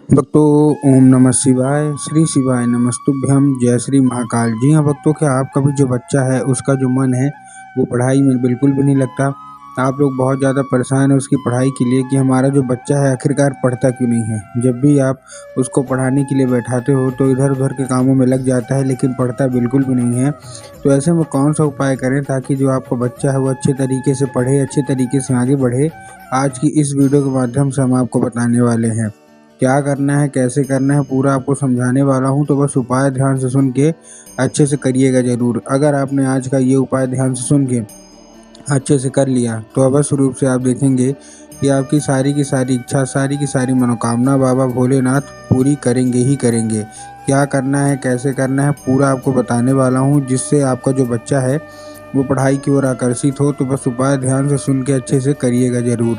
भक्तों, ओम नमः शिवाय, श्री शिवाय नमस्तुभ्यम, जय श्री महाकाल। जी हाँ भक्तों, क्या आपका भी जो बच्चा है उसका जो मन है वो पढ़ाई में बिल्कुल भी नहीं लगता। आप लोग बहुत ज़्यादा परेशान हैं उसकी पढ़ाई के लिए कि हमारा जो बच्चा है आखिरकार पढ़ता क्यों नहीं है। जब भी आप उसको पढ़ाने के लिए बैठाते हो तो इधर उधर के कामों में लग जाता है, लेकिन पढ़ता बिल्कुल भी नहीं है। तो ऐसे में कौन सा उपाय करें ताकि जो आपका बच्चा है वो अच्छे तरीके से पढ़े, अच्छे तरीके से आगे बढ़े, आज की इस वीडियो के माध्यम से हम आपको बताने वाले हैं। क्या करना है, कैसे करना है, पूरा आपको समझाने वाला हूँ। तो बस उपाय ध्यान से सुन के अच्छे से करिएगा ज़रूर। अगर आपने आज का ये उपाय ध्यान से सुन के अच्छे से कर लिया तो अवश्य रूप से आप देखेंगे कि आपकी सारी की सारी इच्छा, सारी की सारी मनोकामना बाबा भोलेनाथ पूरी करेंगे ही करेंगे। क्या करना है, कैसे करना है, पूरा आपको बताने वाला हूँ, जिससे आपका जो बच्चा है वो पढ़ाई की ओर आकर्षित हो। तो बस उपाय ध्यान से सुन के अच्छे से करिएगा ज़रूर।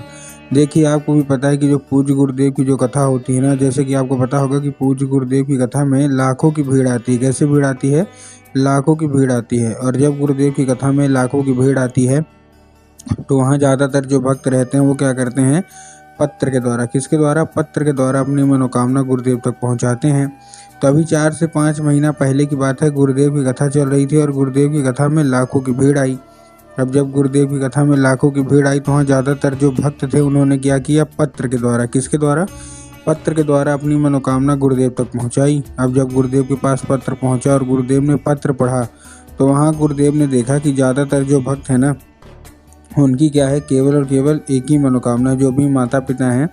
देखिए, आपको भी पता है कि जो पूज्य गुरुदेव की जो कथा होती है ना, जैसे कि आपको पता होगा कि पूज्य गुरुदेव की कथा में लाखों की भीड़ आती है। कैसे भीड़ आती है? लाखों की भीड़ आती है। और जब गुरुदेव की कथा में लाखों की भीड़ आती है तो वहाँ ज़्यादातर जो भक्त रहते हैं वो क्या करते हैं, पत्र के द्वारा, किसके द्वारा, पत्र के द्वारा अपनी मनोकामना गुरुदेव तक पहुँचाते हैं। तो अभी 4 से 5 महीना पहले की बात है, गुरुदेव की कथा चल रही थी और गुरुदेव की कथा में लाखों की भीड़ आई। अब जब गुरुदेव की कथा में लाखों की भीड़ आई तो वहाँ ज़्यादातर जो भक्त थे उन्होंने क्या किया, पत्र के द्वारा, किसके द्वारा, पत्र के द्वारा अपनी मनोकामना गुरुदेव तक पहुँचाई। अब जब गुरुदेव के पास पत्र पहुँचा और गुरुदेव ने पत्र पढ़ा तो वहाँ गुरुदेव ने देखा कि ज़्यादातर जो भक्त हैं ना, उनकी क्या है, केवल और केवल एक ही मनोकामना, जो भी माता पिता हैं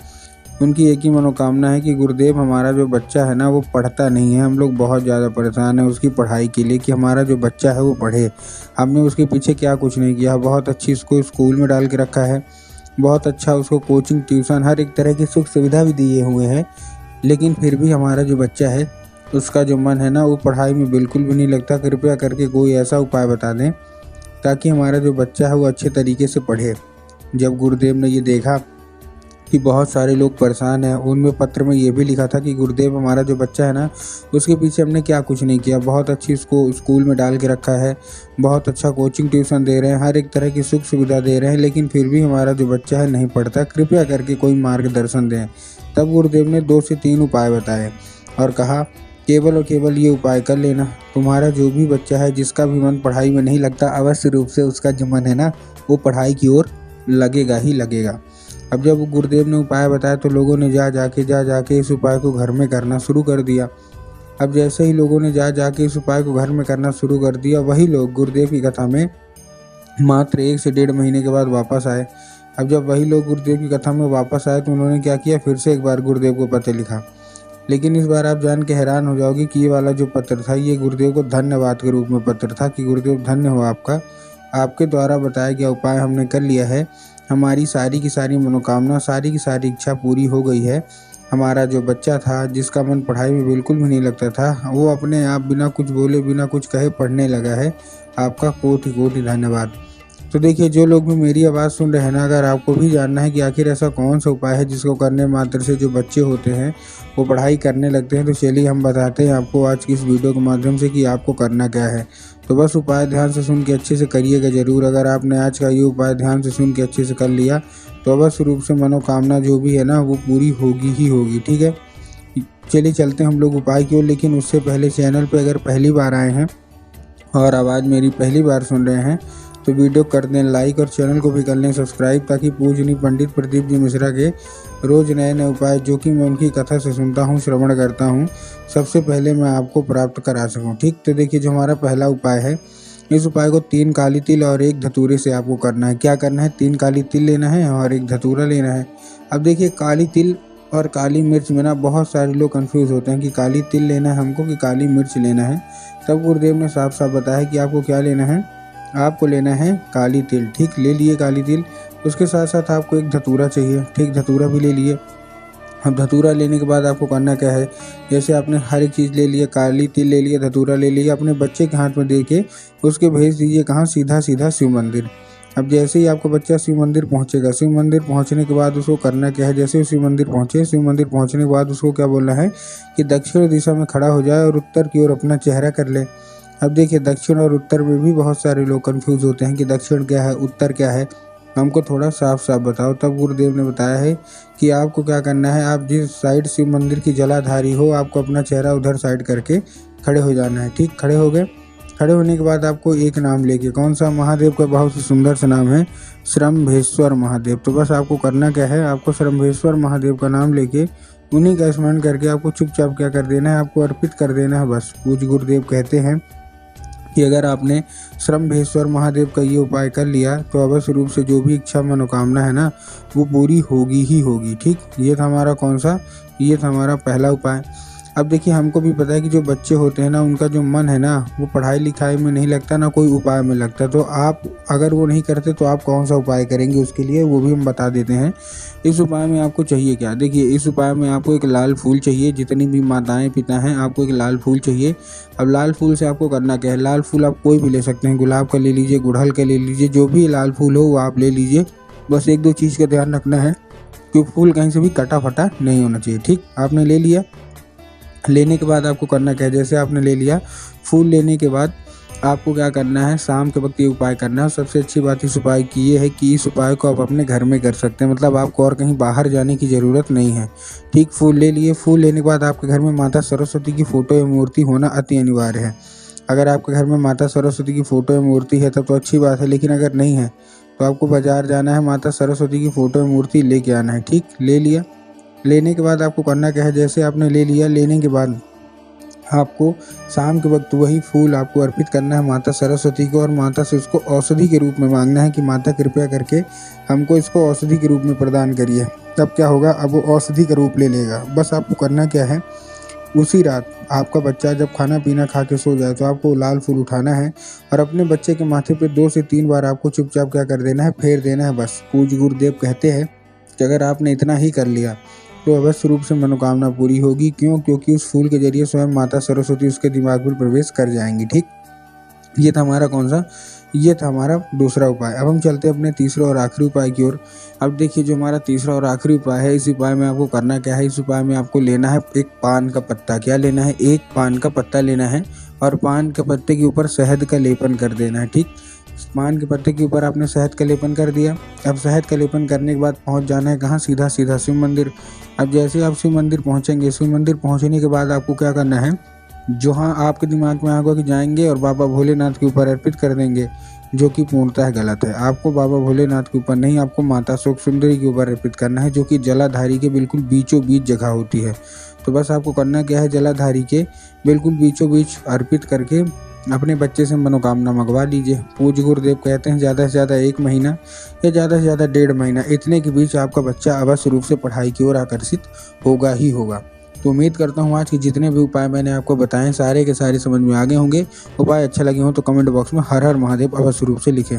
उनकी एक ही मनोकामना है कि गुरुदेव हमारा जो बच्चा है ना वो पढ़ता नहीं है। हम लोग बहुत ज़्यादा परेशान हैं उसकी पढ़ाई के लिए कि हमारा जो बच्चा है वो पढ़े। हमने उसके पीछे क्या कुछ नहीं किया, बहुत अच्छी उसको स्कूल में डाल के रखा है, बहुत अच्छा उसको कोचिंग, ट्यूशन, हर एक तरह की सुख सुविधा भी दिए हुए हैं, लेकिन फिर भी हमारा जो बच्चा है उसका जो मन है ना वो पढ़ाई में बिल्कुल भी नहीं लगता। कृपया करके कोई ऐसा उपाय बता दें ताकि हमारा जो बच्चा है वो अच्छे तरीके से पढ़े। जब गुरुदेव ने ये देखा कि बहुत सारे लोग परेशान हैं, उनमें पत्र में ये भी लिखा था कि गुरुदेव हमारा जो बच्चा है ना उसके पीछे हमने क्या कुछ नहीं किया, बहुत अच्छी उसको स्कूल में डाल के रखा है, बहुत अच्छा कोचिंग ट्यूशन दे रहे हैं, हर एक तरह की सुख सुविधा दे रहे हैं, लेकिन फिर भी हमारा जो बच्चा है नहीं पढ़ता। कृपया करके कोई मार्गदर्शन दें। तब गुरुदेव ने 2 से 3 उपाय बताए और कहा, केवल और केवल ये उपाय कर लेना, तुम्हारा जो भी बच्चा है जिसका भी मन पढ़ाई में नहीं लगता, अवश्य रूप से उसका जो मन है ना वो पढ़ाई की ओर लगेगा ही लगेगा। अब जब गुरुदेव ने उपाय बताया तो लोगों ने जा जाके इस उपाय को घर में करना शुरू कर दिया। अब जैसे ही लोगों ने जा जाके इस उपाय को घर में करना शुरू कर दिया, वही लोग गुरुदेव की कथा में मात्र 1 से 1.5 महीने के बाद वापस आए। अब जब वही लोग गुरुदेव की कथा में वापस आए तो उन्होंने क्या किया, फिर से एक बार गुरुदेव को पत्र लिखा। लेकिन इस बार आप जान के हैरान हो जाओगे कि ये वाला जो पत्र था ये गुरुदेव को धन्यवाद के रूप में पत्र था कि गुरुदेव धन्य हो आपका, आपके द्वारा बताया गया उपाय हमने कर लिया है, हमारी सारी की सारी मनोकामना, सारी की सारी इच्छा पूरी हो गई है। हमारा जो बच्चा था जिसका मन पढ़ाई में बिल्कुल भी नहीं लगता था, वो अपने आप बिना कुछ बोले, बिना कुछ कहे पढ़ने लगा है। आपका कोटि कोटि धन्यवाद। तो देखिए, जो लोग भी मेरी आवाज़ सुन रहे हैं ना, अगर आपको भी जानना है कि आखिर ऐसा कौन सा उपाय है जिसको करने मात्र से जो बच्चे होते हैं वो पढ़ाई करने लगते हैं, तो चलिए हम बताते हैं आपको आज की इस वीडियो के माध्यम से कि आपको करना क्या है। तो बस उपाय ध्यान से सुन के अच्छे से करिएगा ज़रूर। अगर आपने आज का ये उपाय ध्यान से सुन के अच्छे से कर लिया तो अवश्य रूप से मनोकामना जो भी है ना वो पूरी होगी ही होगी। ठीक है, चलिए चलते हैं हम लोग उपाय की ओर। लेकिन उससे पहले चैनल पर अगर पहली बार आए हैं और आवाज़ मेरी पहली बार सुन रहे हैं तो वीडियो कर दें लाइक और चैनल को भी कर लें सब्सक्राइब, ताकि पूजनीय पंडित प्रदीप जी मिश्रा के रोज़ नए नए उपाय जो कि मैं उनकी कथा से सुनता हूँ, श्रवण करता हूँ, सबसे पहले मैं आपको प्राप्त करा सकूँ। ठीक, तो देखिए, जो हमारा पहला उपाय है, इस उपाय को 3 काली तिल और 1 धतूरे से आपको करना है। क्या करना है, 3 काली तिल लेना है और 1 धतूरा लेना है। अब देखिए, काली तिल और काली मिर्च में ना बहुत सारे लोग कंफ्यूज होते हैं कि काली तिल लेना है हमको कि काली मिर्च लेना है। तब गुरुदेव ने साफ साफ बताया कि आपको क्या लेना है, आपको लेना है काली तिल। ठीक, ले लिए काली तिल। उसके साथ साथ आपको 1 धतूरा चाहिए। ठीक, धतूरा भी ले लिए। अब धतूरा लेने के बाद आपको करना क्या है, जैसे आपने हर एक चीज़ ले लिया, काली तिल ले लिया, धतूरा ले लिया, अपने बच्चे के हाथ में दे के उसके भेज दीजिए कहाँ, सीधा सीधा शिव मंदिर। अब जैसे ही आपका बच्चा शिव मंदिर पहुँचेगा, शिव मंदिर पहुँचने के बाद उसको करना क्या है, जैसे शिव मंदिर पहुँचे, शिव मंदिर पहुँचने के बाद उसको क्या बोलना है कि दक्षिण दिशा में खड़ा हो जाए और उत्तर की ओर अपना चेहरा कर ले। अब देखिए, दक्षिण और उत्तर में भी बहुत सारे लोग कंफ्यूज होते हैं कि दक्षिण क्या है, उत्तर क्या है, हमको थोड़ा साफ साफ बताओ। तब गुरुदेव ने बताया है कि आपको क्या करना है, आप जिस साइड शिव मंदिर की जलाधारी हो आपको अपना चेहरा उधर साइड करके खड़े हो जाना है। ठीक, खड़े हो गए। खड़े होने के बाद आपको एक नाम लेके, कौन सा, महादेव का बहुत ही सुंदर सा नाम है, श्रम्भेश्वर महादेव। तो बस आपको करना क्या है, आपको श्रम्भेश्वर महादेव का नाम लेके उन्हीं का स्मरण करके आपको चुपचाप क्या कर देना है, आपको अर्पित कर देना है बस। पूज्य गुरुदेव कहते हैं कि अगर आपने श्रम्भेश्वर महादेव का ये उपाय कर लिया तो अवश्य रूप से जो भी इच्छा मनोकामना है ना वो पूरी होगी ही होगी। ठीक, ये था हमारा कौन सा, ये था हमारा पहला उपाय। अब देखिए हमको भी पता है कि जो बच्चे होते हैं ना उनका जो मन है ना वो पढ़ाई लिखाई में नहीं लगता, ना कोई उपाय में लगता। तो आप अगर वो नहीं करते तो आप कौन सा उपाय करेंगे उसके लिए, वो भी हम बता देते हैं। इस उपाय में आपको चाहिए क्या, देखिए इस उपाय में आपको एक लाल फूल चाहिए। जितनी भी माताएं पिता हैं आपको एक लाल फूल चाहिए। अब लाल फूल से आपको करना क्या है, लाल फूल आप कोई भी ले सकते हैं, गुलाब का ले लीजिए, गुड़हल का ले लीजिए, जो भी लाल फूल हो वो आप ले लीजिए। बस एक दो चीज़ का ध्यान रखना है कि फूल कहीं से भी कटा फटा नहीं होना चाहिए। ठीक, आपने ले लिया। लेने के बाद आपको करना क्या है, जैसे आपने ले लिया फूल, लेने के बाद आपको क्या करना है, शाम के वक्त ये उपाय करना है। सबसे अच्छी बात इस उपाय की ये है कि इस उपाय को आप अपने घर में कर सकते हैं, मतलब आपको और कहीं बाहर जाने की ज़रूरत नहीं है। ठीक, फूल ले लिए। फूल लेने के बाद आपके घर में माता सरस्वती की फ़ोटो या मूर्ति होना अति अनिवार्य है। अगर आपके घर में माता सरस्वती की फ़ोटो या मूर्ति है तब तो अच्छी बात है, लेकिन अगर नहीं है तो आपको बाज़ार जाना है, माता सरस्वती की फ़ोटो या मूर्ति लेके आना है। ठीक, ले लिया। लेने के बाद आपको करना क्या है, जैसे आपने ले लिया, लेने के बाद आपको शाम के वक्त वही फूल आपको अर्पित करना है माता सरस्वती को, और माता से उसको औषधि के रूप में मांगना है कि माता कृपया करके हमको इसको औषधि के रूप में प्रदान करिए। तब क्या होगा, अब वो औषधि का रूप ले लेगा। बस आपको करना क्या है, उसी रात आपका बच्चा जब खाना पीना खा के सो जाए तो आपको लाल फूल उठाना है और अपने बच्चे के माथे पे 2 से 3 बार आपको चुपचाप क्या कर देना है, फेर देना है बस। पूज्य गुरुदेव कहते हैं कि अगर आपने इतना ही कर लिया तो अवश्य रूप से मनोकामना पूरी होगी। क्यों, क्योंकि उस फूल के जरिए स्वयं माता सरस्वती उसके दिमाग में प्रवेश कर जाएंगी। ठीक, ये था हमारा कौन सा, ये था हमारा दूसरा उपाय। अब हम चलते हैं अपने तीसरे और आखिरी उपाय की ओर। अब देखिए जो हमारा तीसरा और आखिरी उपाय है, इस उपाय में आपको करना क्या है, इस उपाय में आपको लेना है एक पान का पत्ता। क्या लेना है, एक पान का पत्ता लेना है और पान के पत्ते के ऊपर शहद का लेपन कर देना है। ठीक, पान के पत्ते के ऊपर आपने शहद का लेपन कर दिया। अब शहद का लेपन करने के बाद पहुंच जाना है कहाँ, सीधा सीधा शिव मंदिर। अब जैसे आप शिव मंदिर पहुंचेंगे, शिव मंदिर पहुंचने के बाद आपको क्या करना है, जहाँ आपके दिमाग में आएगा कि जाएंगे और बाबा भोलेनाथ के ऊपर अर्पित कर देंगे, जो कि पूर्णतः गलत है। आपको बाबा भोलेनाथ के ऊपर नहीं, आपको माता शोक सुंदरी के ऊपर अर्पित करना है, जो कि जलाधारी के बिल्कुल बीचों बीच जगह होती है। तो बस आपको करना क्या है, जलाधारी के बिल्कुल बीचों बीच अर्पित करके अपने बच्चे से मनोकामना मंगवा लीजिए। पूज्य गुरुदेव कहते हैं ज़्यादा से ज़्यादा 1 महीना या ज़्यादा से ज़्यादा 1.5 महीना, इतने के बीच आपका बच्चा अवश्य रूप से पढ़ाई की ओर आकर्षित होगा ही होगा। तो उम्मीद करता हूँ आज के जितने भी उपाय मैंने आपको बताए सारे के सारे समझ में आ गए होंगे। उपाय अच्छा लगे हो तो कमेंट बॉक्स में हर हर महादेव अवश्य रूप से लिखें।